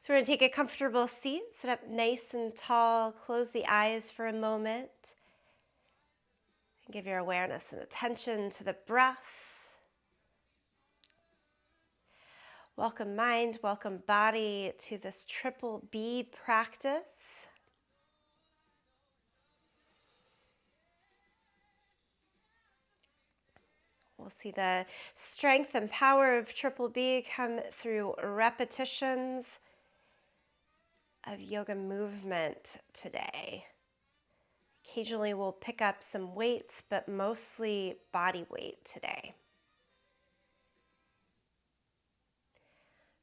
So we're going to take a comfortable seat, sit up nice and tall, close the eyes for a moment, and give your awareness and attention to the breath. Welcome mind, welcome body to this triple B practice. We'll see the strength and power of triple B come through repetitions of yoga movement today. Occasionally we'll pick up some weights, but mostly body weight today.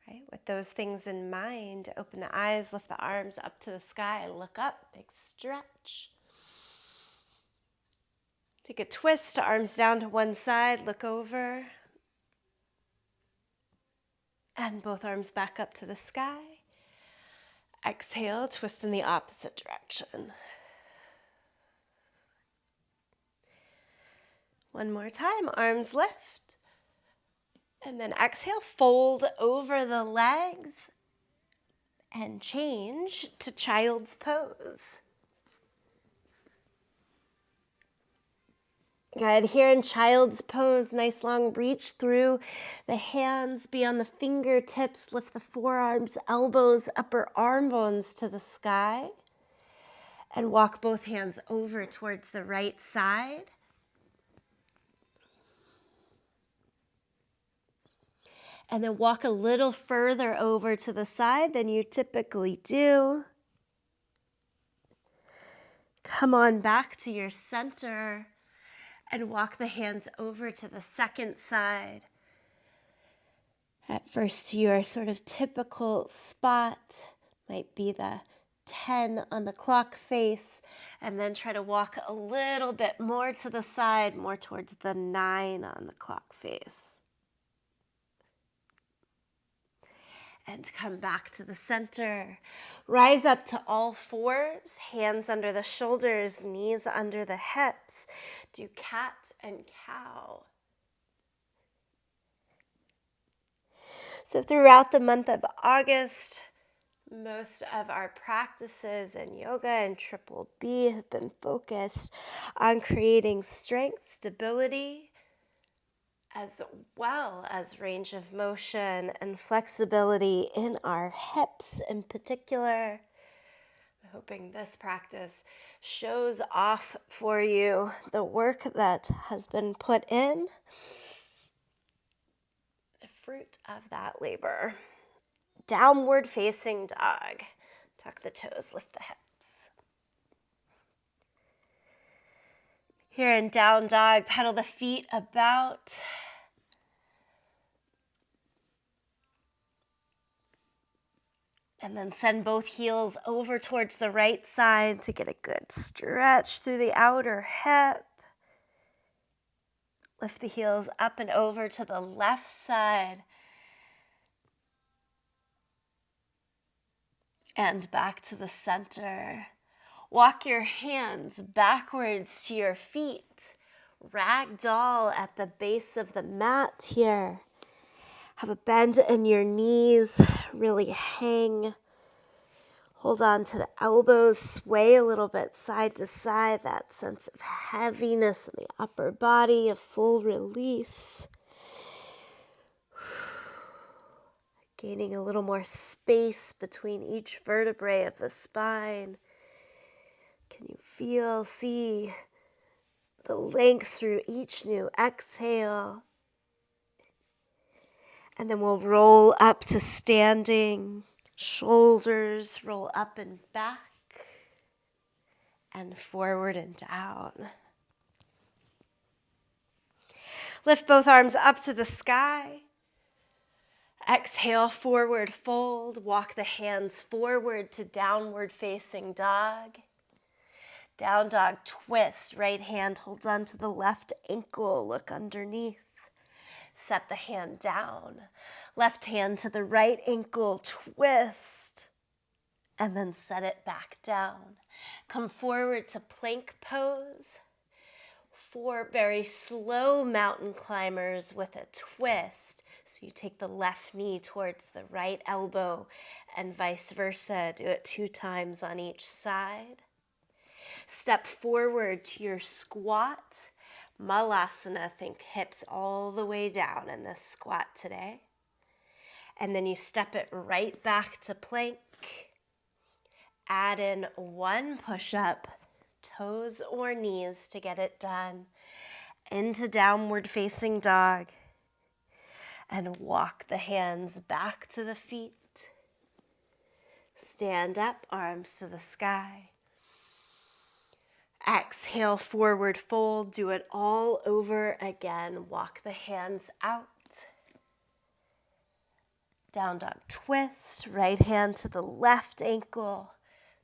Right? With those things in mind, open the eyes, lift the arms up to the sky, look up, big stretch. Take a twist, arms down to one side, look over. And both arms back up to the sky. Exhale, twist in the opposite direction. One more time, arms lift. And then exhale, fold over the legs and change to child's pose. Good. Here in child's pose, nice long reach through the hands beyond the fingertips. Lift the forearms, elbows, upper arm bones to the sky. And walk both hands over towards the right side. And then walk a little further over to the side than you typically do. Come on back to your center and walk the hands over to the second side. At first, your sort of typical spot might be the 10 on the clock face, and then try to walk a little bit more to the side, more towards the 9 on the clock face. And come back to the center. Rise up to all fours, hands under the shoulders, knees under the hips. Do cat and cow. So throughout the month of August, most of our practices in yoga and triple B have been focused on creating strength, stability, as well as range of motion and flexibility in our hips in particular. I'm hoping this practice shows off for you the work that has been put in, the fruit of that labor. Downward facing dog. Tuck the toes, lift the hips. Here in down dog, pedal the feet about. And then send both heels over towards the right side to get a good stretch through the outer hip. Lift the heels up and over to the left side. And back to the center. Walk your hands backwards to your feet. Ragdoll at the base of the mat here. Have a bend in your knees, really hang. Hold on to the elbows, sway a little bit side to side, that sense of heaviness in the upper body, a full release. Gaining a little more space between each vertebrae of the spine. Can you feel, see the length through each new exhale? And then we'll roll up to standing, shoulders roll up and back, and forward and down. Lift both arms up to the sky. Exhale, forward fold. Walk the hands forward to downward facing dog. Down dog twist. Right hand holds on to the left ankle. Look underneath. Set the hand down. Left hand to the right ankle, twist. And then set it back down. Come forward to plank pose. 4 very slow mountain climbers with a twist. So you take the left knee towards the right elbow and vice versa. Do it 2 times on each side. Step forward to your squat. Malasana, think hips all the way down in this squat today. And then you step it right back to plank. Add in 1 push-up, toes or knees to get it done. Into downward facing dog. And walk the hands back to the feet. Stand up, arms to the sky. Exhale, forward fold. Do it all over again. Walk the hands out. Down dog twist. Right hand to the left ankle.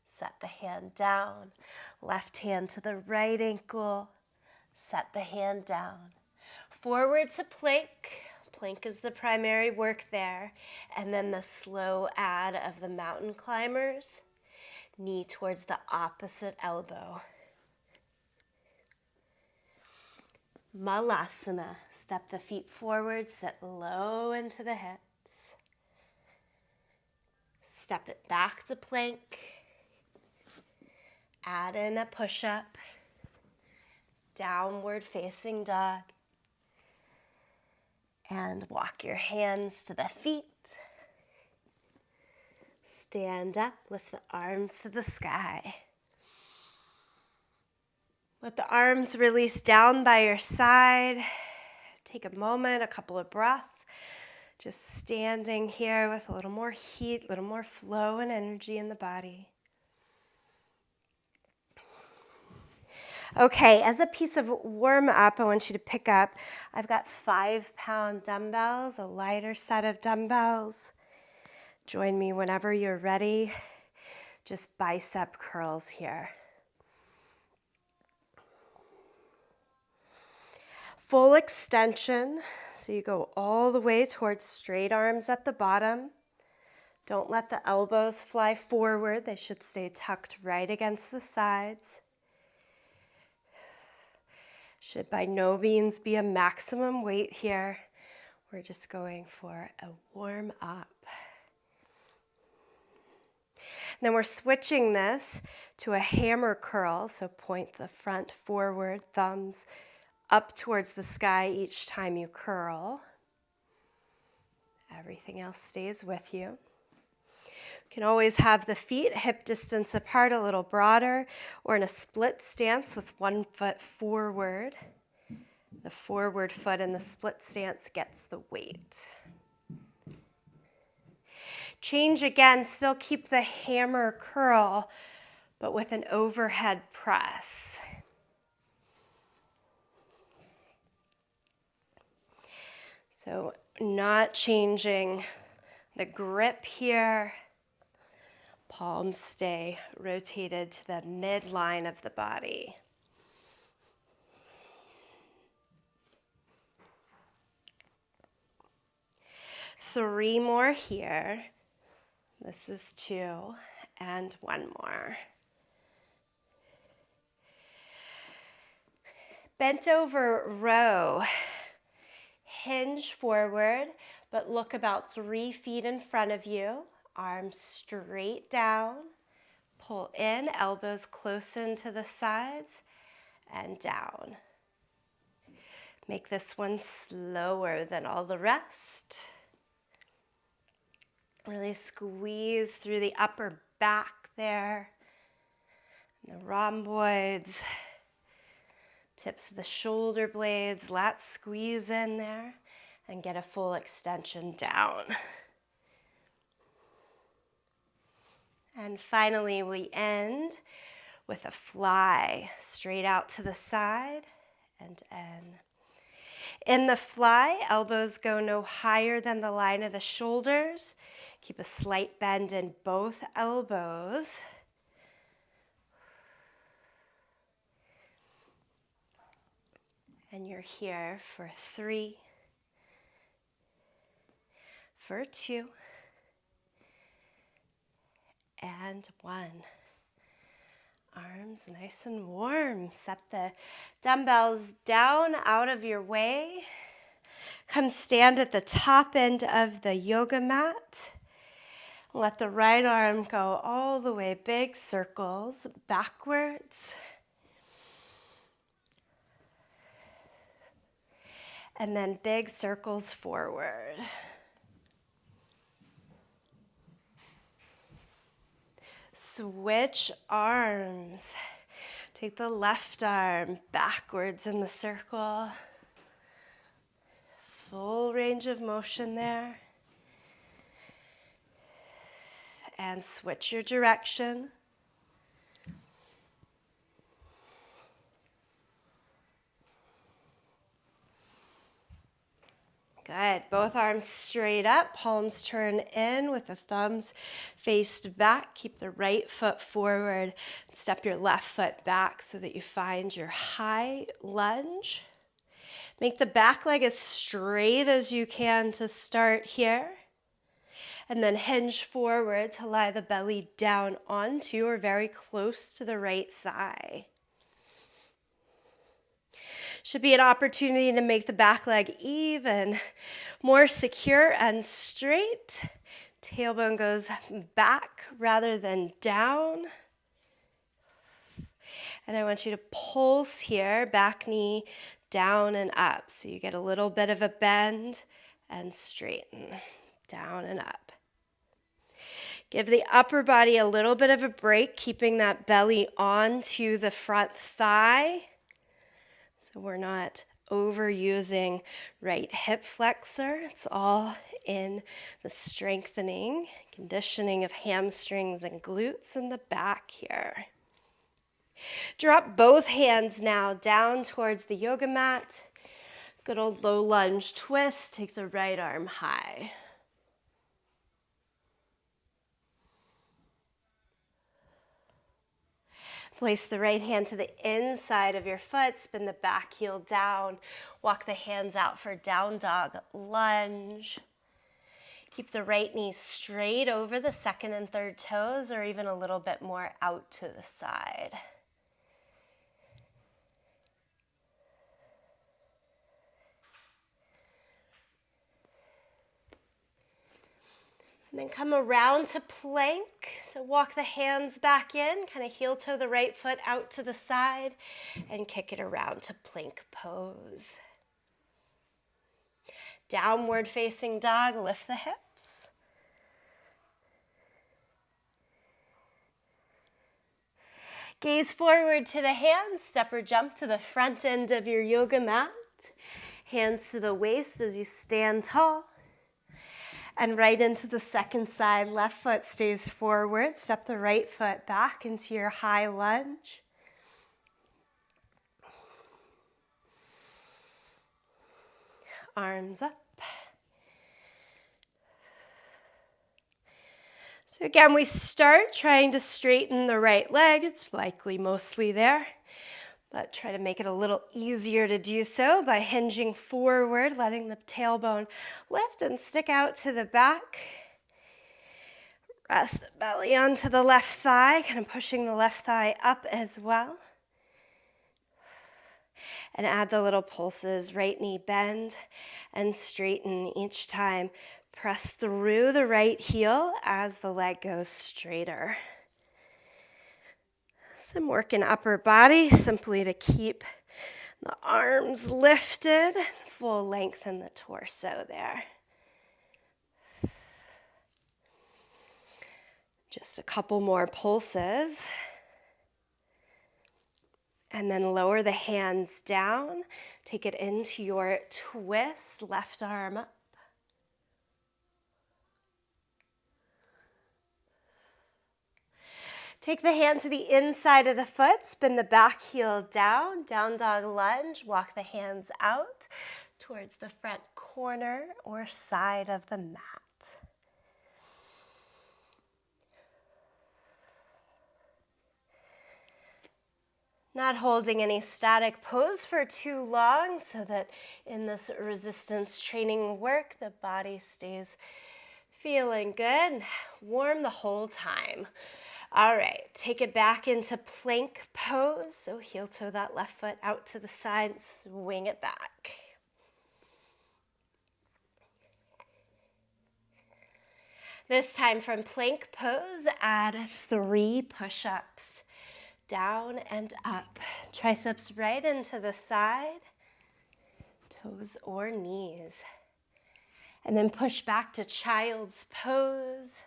Set the hand down. Left hand to the right ankle. Set the hand down. Forward to plank. Plank is the primary work there. And then the slow add of the mountain climbers. Knee towards the opposite elbow. Malasana. Step the feet forward, sit low into the hips. Step it back to plank. Add in a push-up. Downward facing dog. And walk your hands to the feet. Stand up, lift the arms to the sky. Let the arms release down by your side. Take a moment, a couple of breaths. Just standing here with a little more heat, a little more flow and energy in the body. Okay, as a piece of warm-up, I want you to pick up, I've got 5-pound dumbbells, a lighter set of dumbbells. Join me whenever you're ready. Just bicep curls here. Full extension, so you go all the way towards straight arms at the bottom. Don't let the elbows fly forward. They should stay tucked right against the sides. Should by no means be a maximum weight here. We're just going for a warm up. Then we're switching this to a hammer curl, so point the front forward, thumbs up towards the sky each time you curl. Everything else stays with you. You can always have the feet hip distance apart, a little broader, or in a split stance with 1 foot forward. The forward foot in the split stance gets the weight. Change again, still keep the hammer curl, but with an overhead press. So not changing the grip here. Palms stay rotated to the midline of the body. Three more here. This is 2, and 1 more. Bent over row. Hinge forward, but look about 3 feet in front of you. Arms straight down. Pull in, elbows close into the sides, and down. Make this one slower than all the rest. Really squeeze through the upper back there, and the rhomboids, tips of the shoulder blades. Let's squeeze in there and get a full extension down. And finally, we end with a fly, straight out to the side and in. In the fly, elbows go no higher than the line of the shoulders. Keep a slight bend in both elbows. And you're here for 3, for 2, and 1. Arms nice and warm. Set the dumbbells down out of your way. Come stand at the top end of the yoga mat. Let the right arm go all the way, big circles backwards. And then big circles forward. Switch arms. Take the left arm backwards in the circle. Full range of motion there. And switch your direction. Good. Both arms straight up, palms turn in with the thumbs faced back. Keep the right foot forward. Step your left foot back so that you find your high lunge. Make the back leg as straight as you can to start here. And then hinge forward to lie the belly down onto or very close to the right thigh. Should be an opportunity to make the back leg even more secure and straight. Tailbone goes back rather than down. And I want you to pulse here, back knee down and up. So you get a little bit of a bend and straighten, down and up. Give the upper body a little bit of a break, keeping that belly onto the front thigh. So we're not overusing right hip flexor. It's all in the strengthening, conditioning of hamstrings and glutes in the back here. Drop both hands now down towards the yoga mat. Good old low lunge twist. Take the right arm high. Place the right hand to the inside of your foot, spin the back heel down, walk the hands out for down dog lunge. Keep the right knee straight over the second and third toes, or even a little bit more out to the side. And then come around to plank. So walk the hands back in, kind of heel toe the right foot out to the side, and kick it around to plank pose. Downward facing dog, lift the hips. Gaze forward to the hands, step or jump to the front end of your yoga mat. Hands to the waist as you stand tall. And right into the second side, left foot stays forward. Step the right foot back into your high lunge. Arms up. So again, we start trying to straighten the right leg. It's likely mostly there, but try to make it a little easier to do so by hinging forward, letting the tailbone lift and stick out to the back. Rest the belly onto the left thigh, kind of pushing the left thigh up as well. And add the little pulses, right knee bend and straighten each time. Press through the right heel as the leg goes straighter. Some work in upper body, simply to keep the arms lifted, full lengthen the torso there. Just a couple more pulses. And then lower the hands down. Take it into your twist, left arm up. Take the hand to the inside of the foot, spin the back heel down, down dog lunge, walk the hands out towards the front corner or side of the mat. Not holding any static pose for too long so that in this resistance training work, the body stays feeling good, warm the whole time. All right, take it back into plank pose. So heel toe that left foot out to the side, swing it back. This time from plank pose, add 3 push-ups. Down and up. Triceps right into the side, toes or knees. And then push back to child's pose.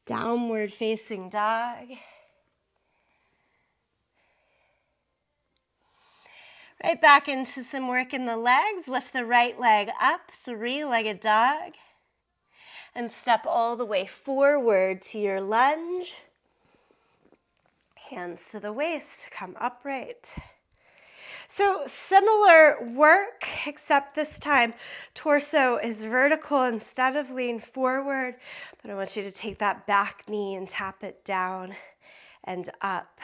Downward facing dog. Right back into some work in the legs. Lift the right leg up, 3-legged dog. And step all the way forward to your lunge. Hands to the waist, come upright. So similar work, except this time torso is vertical instead of lean forward, but I want you to take that back knee and tap it down and up.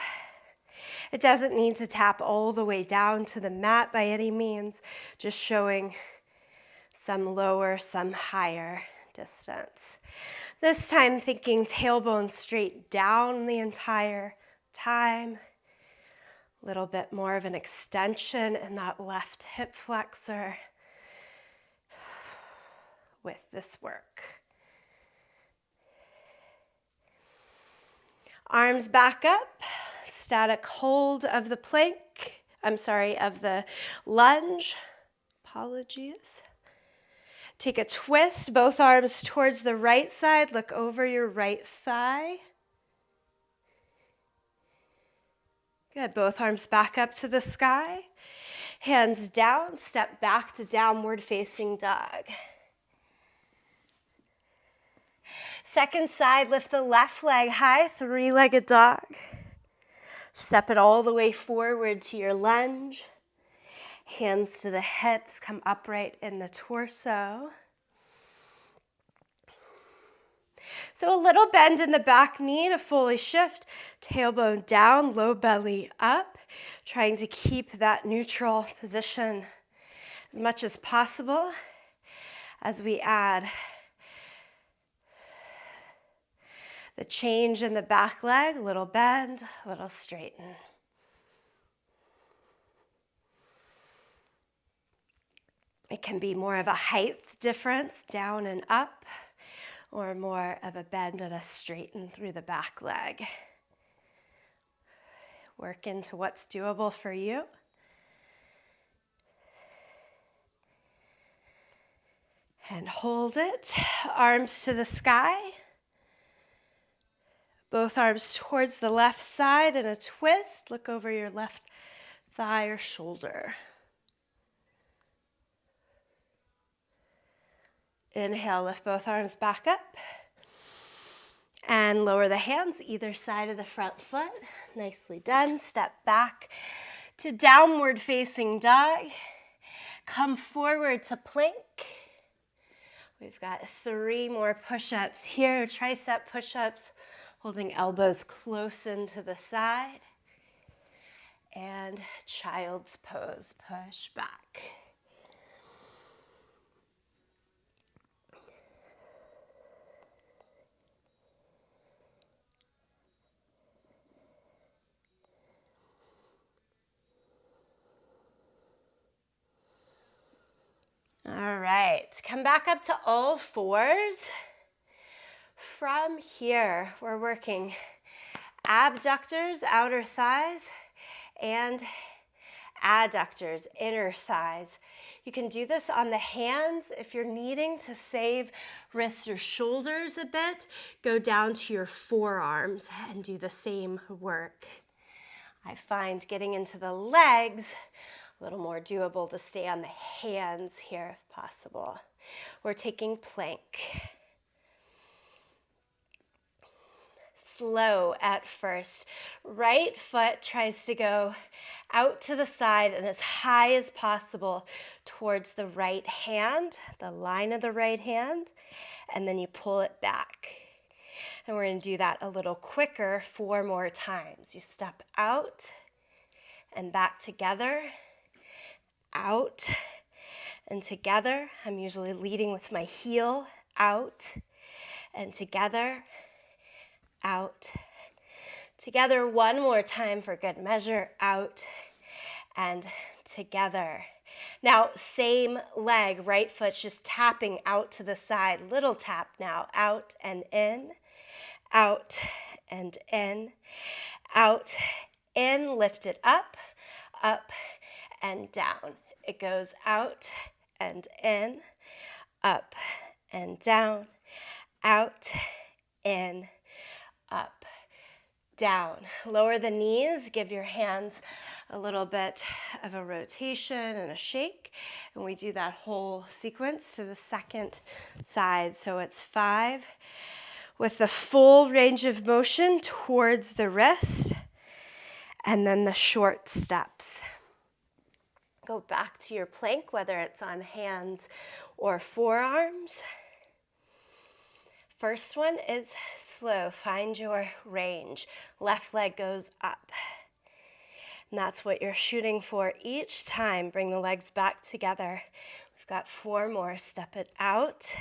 It doesn't need to tap all the way down to the mat by any means, just showing some lower, some higher distance. This time thinking tailbone straight down the entire time. A little bit more of an extension in that left hip flexor with this work. Arms back up, static hold of the plank, of the lunge, apologies. Take a twist, both arms towards the right side, look over your right thigh. Good, both arms back up to the sky. Hands down, step back to downward facing dog. Second side, lift the left leg high, 3-legged dog. Step it all the way forward to your lunge. Hands to the hips, come upright in the torso. So a little bend in the back knee to fully shift, tailbone down, low belly up, trying to keep that neutral position as much as possible as we add the change in the back leg, little bend, little straighten. It can be more of a height difference, down and up, or more of a bend and a straighten through the back leg. Work into what's doable for you. And hold it. Arms to the sky. Both arms towards the left side in a twist. Look over your left thigh or shoulder. Inhale, lift both arms back up. And lower the hands either side of the front foot. Nicely done. Step back to downward facing dog. Come forward to plank. We've got 3 more push-ups here. Tricep push-ups, holding elbows close into the side. And child's pose, push back. All right, come back up to all fours. From here, we're working abductors, outer thighs, and adductors, inner thighs. You can do this on the hands. If you're needing to save wrists or shoulders a bit, go down to your forearms and do the same work. I find getting into the legs a little more doable to stay on the hands here if possible. We're taking plank. Slow at first. Right foot tries to go out to the side and as high as possible towards the right hand, the line of the right hand, and then you pull it back. And we're going to do that a little quicker 4 more times. You step out and back together, out and together. I'm usually leading with my heel, out and together, out. Together 1 more time for good measure, out and together. Now, same leg, right foot's just tapping out to the side. Little tap now, out and in, out and in, out, in, lift it up and down. It goes out and in, up and down, out, in, up, down. Lower the knees, give your hands a little bit of a rotation and a shake, and we do that whole sequence to the second side. So it's 5 with the full range of motion towards the wrist, and then the short steps. Go back to your plank, whether it's on hands or forearms. First one is slow. Find your range. Left leg goes up. And that's what you're shooting for each time. Bring the legs back together. We've got 4 more. Step it out.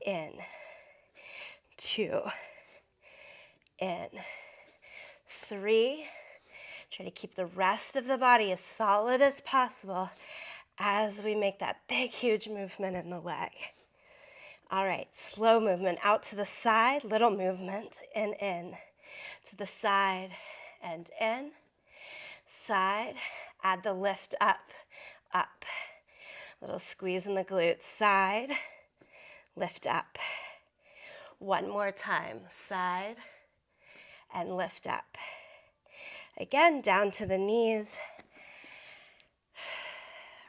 In. 2. In. 3. Try to keep the rest of the body as solid as possible as we make that big, huge movement in the leg. All right, slow movement out to the side, little movement, and in. To the side and in. Side, add the lift up, up. Little squeeze in the glutes. Side, lift up. One more time, side, and lift up. Again, down to the knees.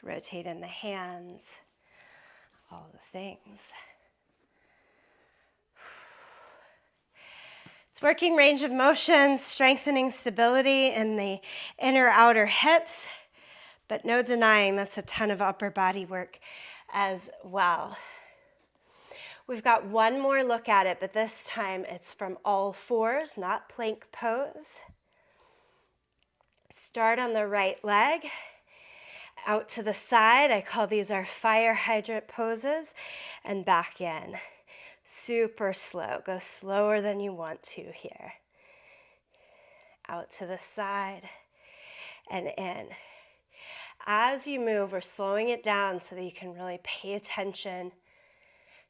Rotate in the hands. All the things. It's working range of motion, strengthening stability in the inner outer hips, but no denying that's a ton of upper body work as well. We've got one more look at it, but this time it's from all fours, not plank pose. Start on the right leg, out to the side. I call these our fire hydrant poses, and back in. Super slow. Go slower than you want to here. Out to the side and in. As you move, we're slowing it down so that you can really pay attention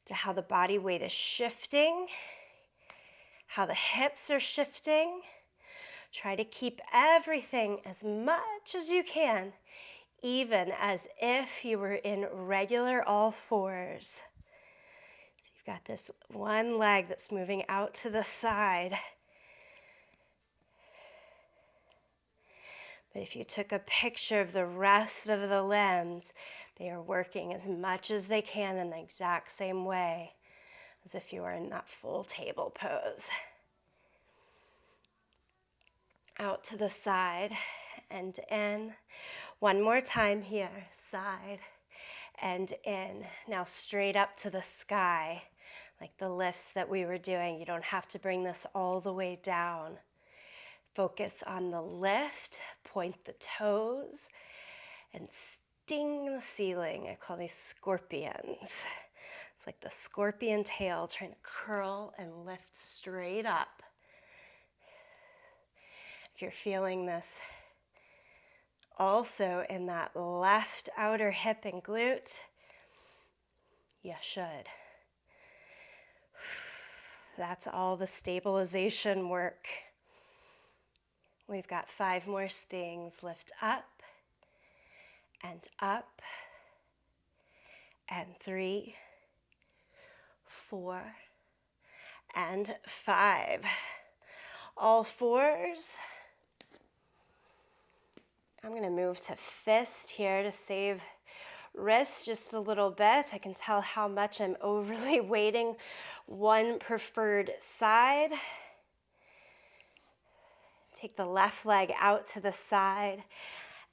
to how the body weight is shifting, how the hips are shifting. Try to keep everything as much as you can, even as if you were in regular all fours. So you've got this one leg that's moving out to the side. But if you took a picture of the rest of the limbs, they are working as much as they can in the exact same way as if you were in that full table pose. Out to the side and in. One more time here, side and in. Now straight up to the sky, like the lifts that we were doing. You don't have to bring this all the way down. Focus on the lift, point the toes, and sting the ceiling. I call these scorpions. It's like the scorpion tail trying to curl and lift straight up. If you're feeling this also in that left outer hip and glute, you should. That's all the stabilization work. We've got 5 more stings. Lift up, and 3, 4, and 5. All fours. I'm going to move to fist here to save wrist just a little bit. I can tell how much I'm overly weighting one preferred side. Take the left leg out to the side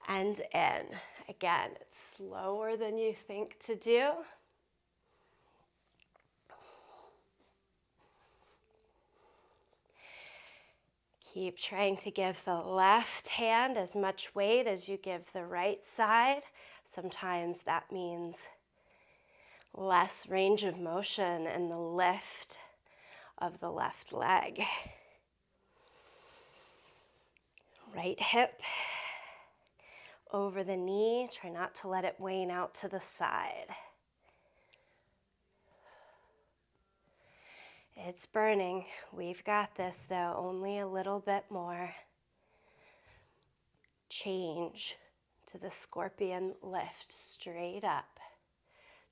and in. Again, it's slower than you think to do. Keep trying to give the left hand as much weight as you give the right side. Sometimes that means less range of motion in the lift of the left leg. Right hip over the knee. Try not to let it wane out to the side. It's burning. We've got this though, only a little bit more. Change to the scorpion lift, straight up.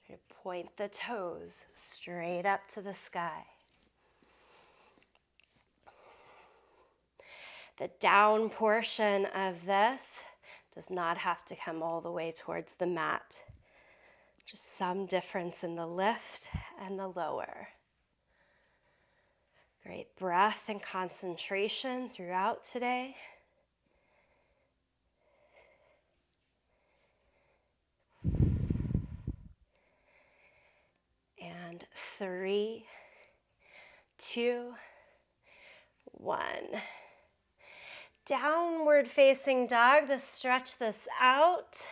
Try to point the toes straight up to the sky. The down portion of this does not have to come all the way towards the mat. Just some difference in the lift and the lower. Great breath and concentration throughout today. And 3, 2, 1. Downward facing dog to stretch this out.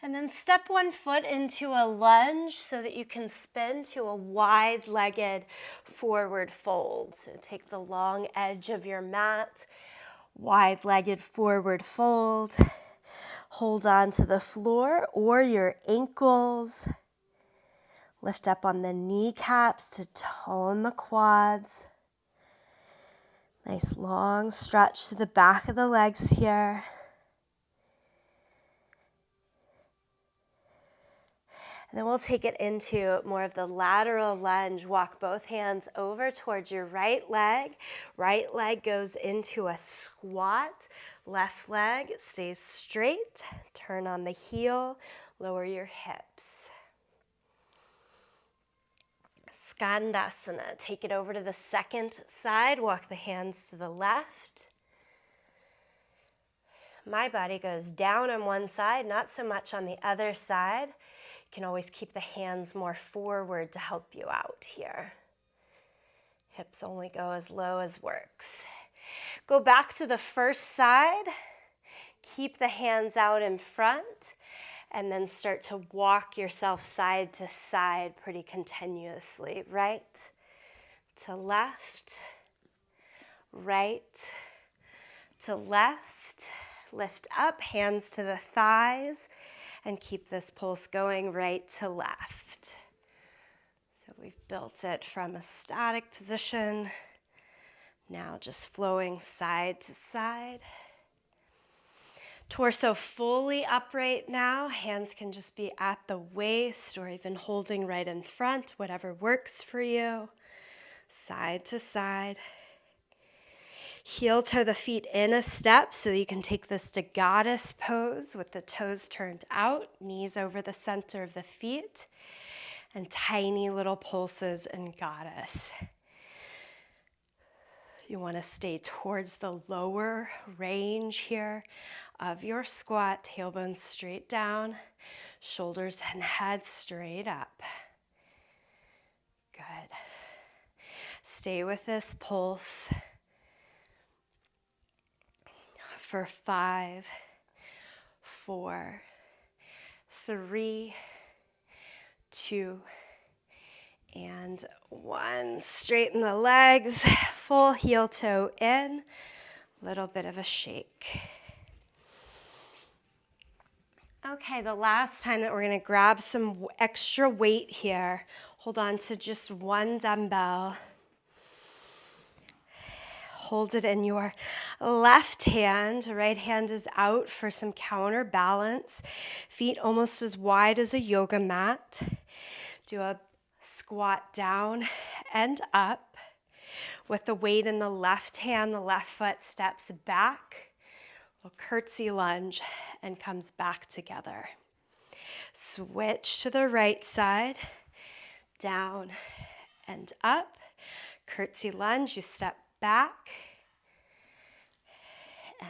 And then step one foot into a lunge so that you can spin to a wide-legged forward fold. So take the long edge of your mat, wide-legged forward fold. Hold on to the floor or your ankles. Lift up on the kneecaps to tone the quads. Nice long stretch to the back of the legs here. And then we'll take it into more of the lateral lunge. Walk both hands over towards your right leg. Right leg goes into a squat. Left leg stays straight. Turn on the heel. Lower your hips. Skandasana. Take it over to the second side. Walk the hands to the left. My body goes down on one side, not so much on the other side. You can always keep the hands more forward to help you out here. Hips only go as low as works. Go back to the first side. Keep the hands out in front. And then start to walk yourself side to side pretty continuously. Right to left. Right to left. Lift up, hands to the thighs. And keep this pulse going right to left. So we've built it from a static position. Now just flowing side to side. Torso fully upright now. Hands can just be at the waist or even holding right in front, whatever works for you. Side to side. Heel toe the feet in a step so that you can take this to goddess pose with the toes turned out, knees over the center of the feet, and tiny little pulses in goddess. You want to stay towards the lower range here of your squat, tailbone straight down, shoulders and head straight up. Good. Stay with this pulse for 5, 4, 3, 2, and 1. Straighten the legs, full heel toe in, little bit of a shake. Okay, the last time that we're going to grab some extra weight here. Hold on to just one dumbbell. Hold it in your left hand. Right hand is out for some counterbalance. Feet almost as wide as a yoga mat. Do a squat down and up. With the weight in the left hand, the left foot steps back. Little curtsy lunge and comes back together. Switch to the right side. Down and up. Curtsy lunge, you step back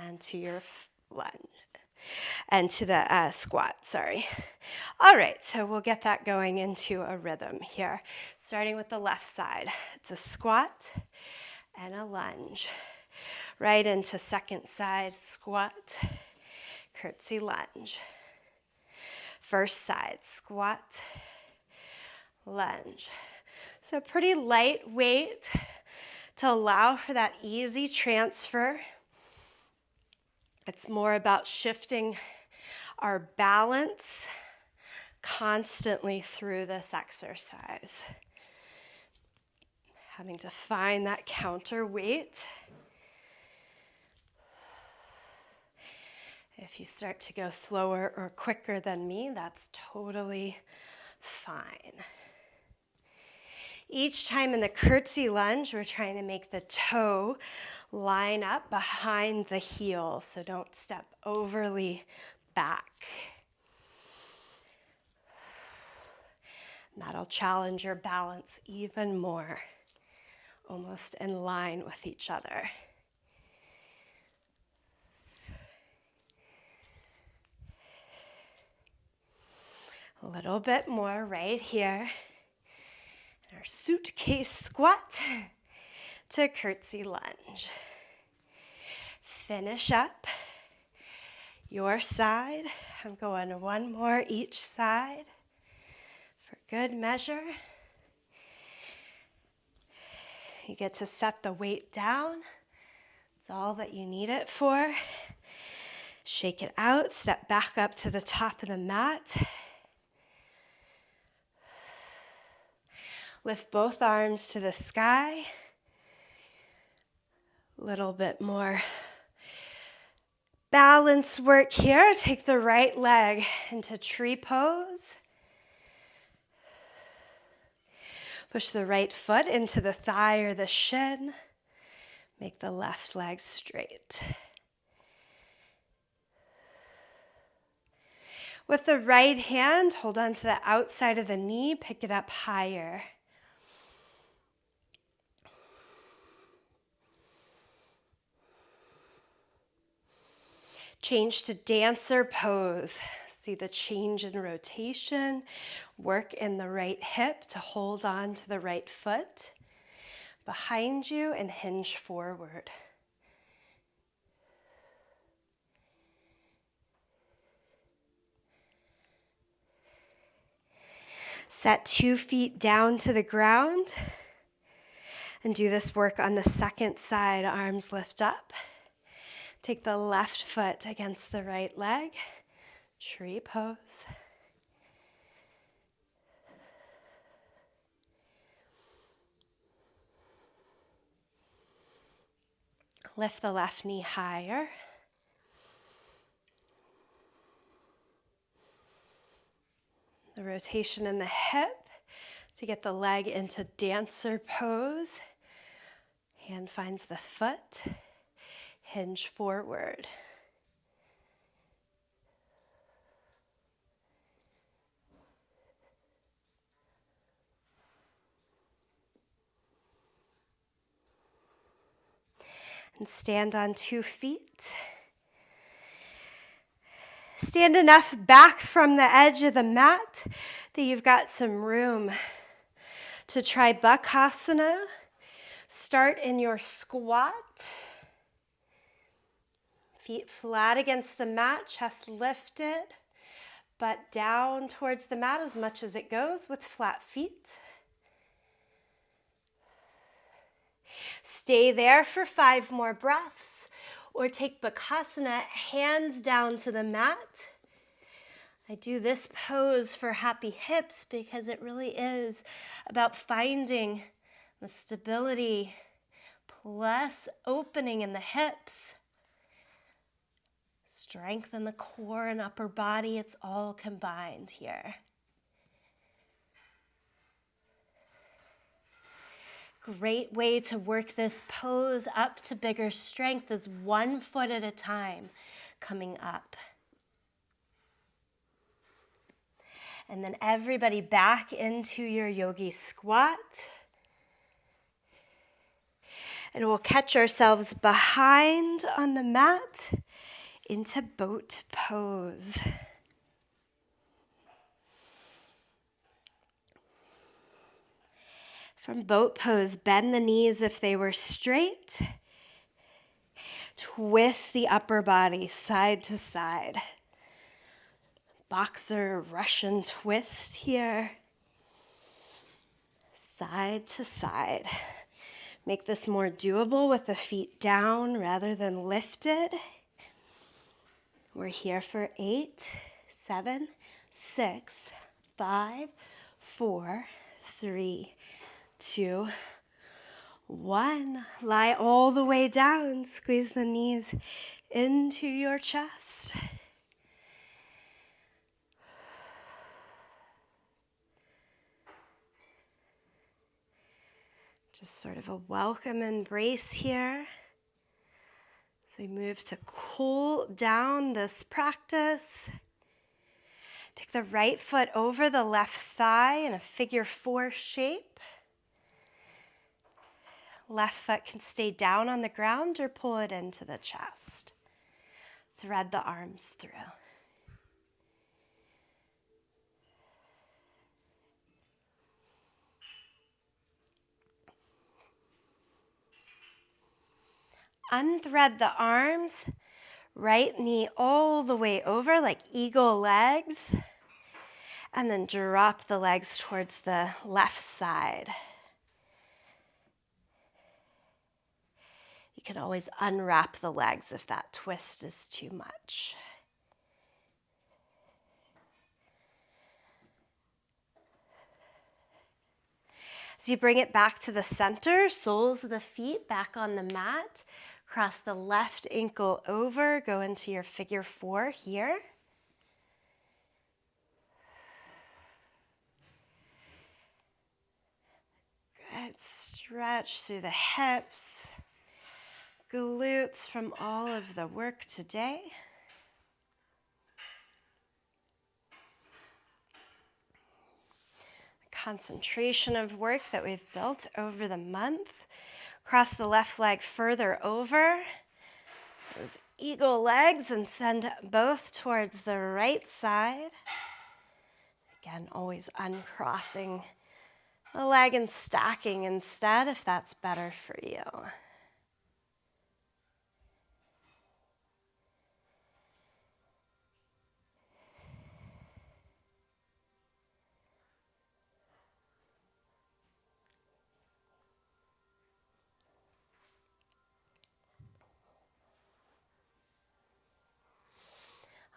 and to your lunge and to the squat, sorry. All right, so we'll get that going into a rhythm here. Starting with the left side. It's a squat and a lunge. Right into second side, squat, curtsy lunge. First side, squat, lunge. So pretty lightweight to allow for that easy transfer. It's more about shifting our balance constantly through this exercise. Having to find that counterweight. If you start to go slower or quicker than me, that's totally fine. Each time in the curtsy lunge, we're trying to make the toe line up behind the heel, so don't step overly back. That'll challenge your balance even more, almost in line with each other. A little bit more right here. Our suitcase squat to curtsy lunge. Finish up your side. I'm going one more each side for good measure. You get to set the weight down. It's all that you need it for. Shake it out, step back up to the top of the mat. Lift both arms to the sky. A little bit more balance work here. Take the right leg into tree pose. Push the right foot into the thigh or the shin. Make the left leg straight. With the right hand, hold on to the outside of the knee, pick it up higher. Change to dancer pose. See the change in rotation. Work in the right hip to hold on to the right foot. Behind you and hinge forward. Set 2 feet down to the ground. And do this work on the second side. Arms lift up. Take the left foot against the right leg. Tree pose. Lift the left knee higher. The rotation in the hip to get the leg into dancer pose. Hand finds the foot. Hinge forward. And stand on 2 feet. Stand enough back from the edge of the mat that you've got some room to try Bakasana. Start in your squat. Feet flat against the mat, chest lifted, butt down towards the mat as much as it goes with flat feet. Stay there for 5 more breaths, or take Bakasana, hands down to the mat. I do this pose for happy hips because it really is about finding the stability plus opening in the hips. Strengthen the core and upper body. It's all combined here. Great way to work this pose up to bigger strength is 1 foot at a time coming up. And then everybody back into your yogi squat. And we'll catch ourselves behind on the mat into boat pose. From boat pose, bend the knees if they were straight. Twist the upper body side to side. Boxer Russian twist here. Side to side. Make this more doable with the feet down rather than lifted. We're here for 8, 7, 6, 5, 4, 3, 2, 1. Lie all the way down. Squeeze the knees into your chest. Just sort of a welcome embrace here. So we move to cool down this practice. Take the right foot over the left thigh in a figure 4 shape. Left foot can stay down on the ground or pull it into the chest. Thread the arms through. Unthread the arms, right knee all the way over like eagle legs, and then drop the legs towards the left side. You can always unwrap the legs if that twist is too much. As you bring it back to the center, soles of the feet back on the mat. Cross the left ankle over, go into your figure 4 here. Good, stretch through the hips, glutes from all of the work today. Concentration of work that we've built over the month. Cross the left leg further over, those eagle legs, and send both towards the right side. Again, always uncrossing the leg and stacking instead if that's better for you.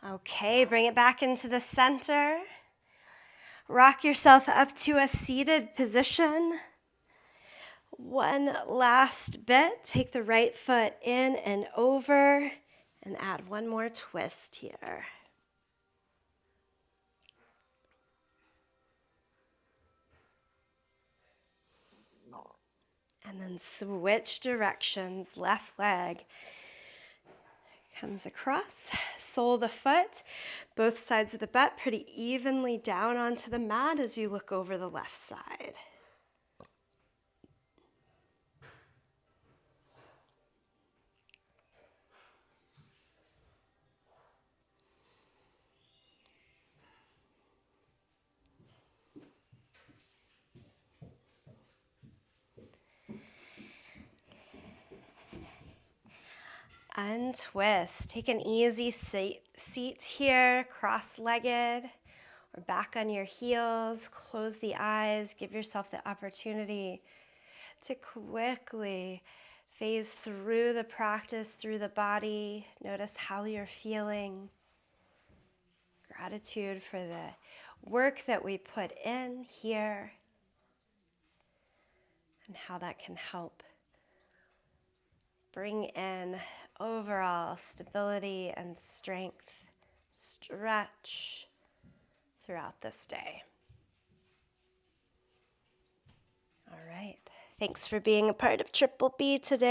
Okay, bring it back into the center. Rock yourself up to a seated position. One last bit. Take the right foot in and over and add one more twist here. And then switch directions. Left leg comes across, sole of the foot, both sides of the butt pretty evenly down onto the mat as you look over the left side. Untwist. Take an easy seat here, cross-legged or back on your heels. Close the eyes. Give yourself the opportunity to quickly phase through the practice, through the body. Notice how you're feeling. Gratitude for the work that we put in here and how that can help bring in overall stability and strength. Stretch throughout this day. All right. Thanks for being a part of Triple B today.